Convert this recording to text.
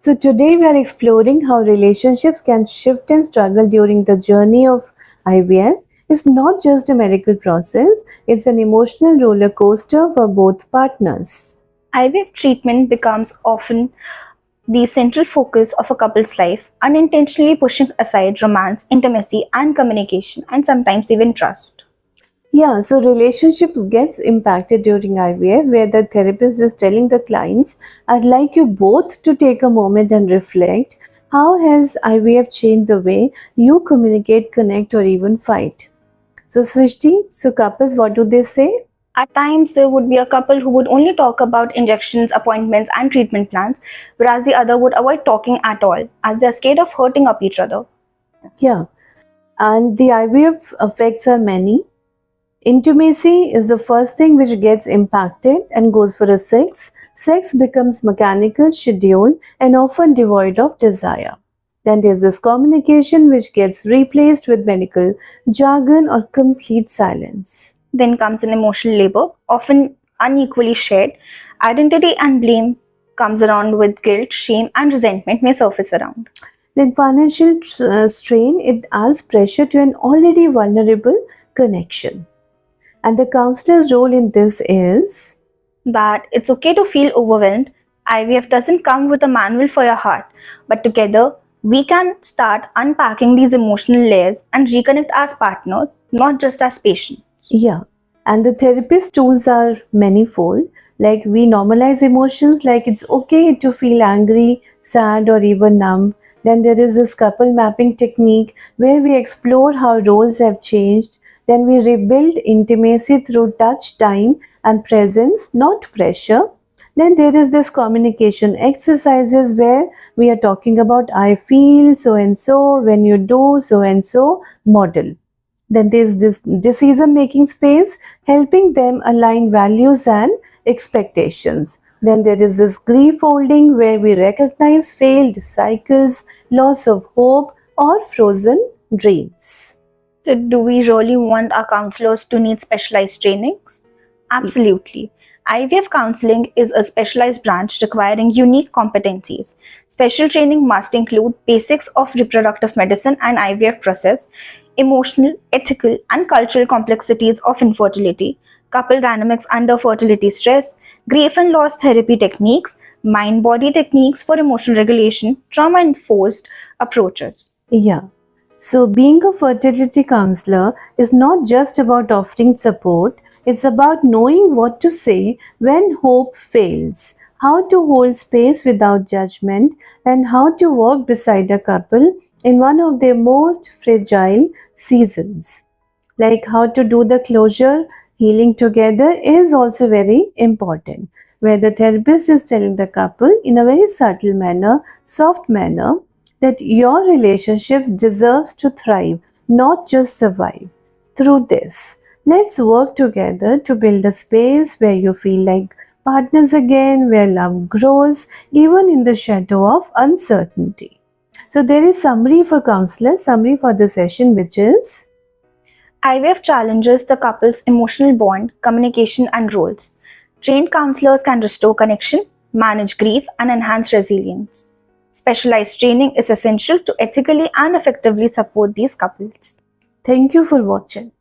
So today we are exploring how relationships can shift and struggle during the journey of IVF. It's not just a medical process, it's an emotional roller coaster for both partners. IVF treatment becomes often the central focus of a couple's life, unintentionally pushing aside romance, intimacy, and communication, and sometimes even trust. Yeah, so relationship gets impacted during IVF where the therapist is telling the clients, I'd like you both to take a moment and reflect. How has IVF changed the way you communicate, connect, or even fight? So Srishti, so couples, what do they say? At times, there would be a couple who would only talk about injections, appointments, and treatment plans, whereas the other would avoid talking at all, as they're scared of hurting up each other. Yeah, and the IVF effects are many. Intimacy is the first thing which gets impacted and goes for a sex. Sex becomes mechanical, scheduled, and often devoid of desire. Then there's this communication which gets replaced with medical jargon or complete silence. Then comes an emotional labor, often unequally shared. Identity and blame comes around with guilt, shame, and resentment may surface around. Then financial strain, it adds pressure to an already vulnerable connection. And the counselor's role in this is That it's okay to feel overwhelmed. IVF doesn't come with a manual for your heart, but together we can start unpacking these emotional layers and reconnect as partners, not just as patients. yeah. And the therapist tools are manifold. Like we normalize emotions, like it's okay to feel angry, sad, or even numb. Then there is this couple mapping technique where we explore how roles have changed. Then we rebuild intimacy through touch, time, and presence, not pressure. Then there is this communication exercises where we are talking about I feel so and so, when you do so and so model. Then there's this decision making space, helping them align values and expectations. Then there is this grief holding where we recognize failed cycles, loss of hope, or frozen dreams. So, do we really want our counselors to need specialized trainings? Absolutely. IVF counseling is a specialized branch requiring unique competencies. Special training must include basics of reproductive medicine and IVF process, emotional, ethical, and cultural complexities of infertility, couple dynamics under fertility stress, grief and loss therapy techniques, mind body techniques for emotional regulation, trauma enforced approaches. Yeah. So, being a fertility counselor is not just about offering support, it's about knowing what to say when hope fails, how to hold space without judgment, and how to walk beside a couple in one of their most fragile seasons. Like how to do the closure, healing together is also very important. Where the therapist is telling the couple in a very subtle manner, soft manner, that your relationships deserves to thrive, not just survive. Through this, let's work together to build a space where you feel like partners again, where love grows even in the shadow of uncertainty. So there is summary for counselors, summary for the session, which is IVF challenges the couple's emotional bond, communication, and roles. Trained counselors can restore connection, manage grief, and enhance resilience. Specialized training is essential to ethically and effectively support these couples. thank you for watching.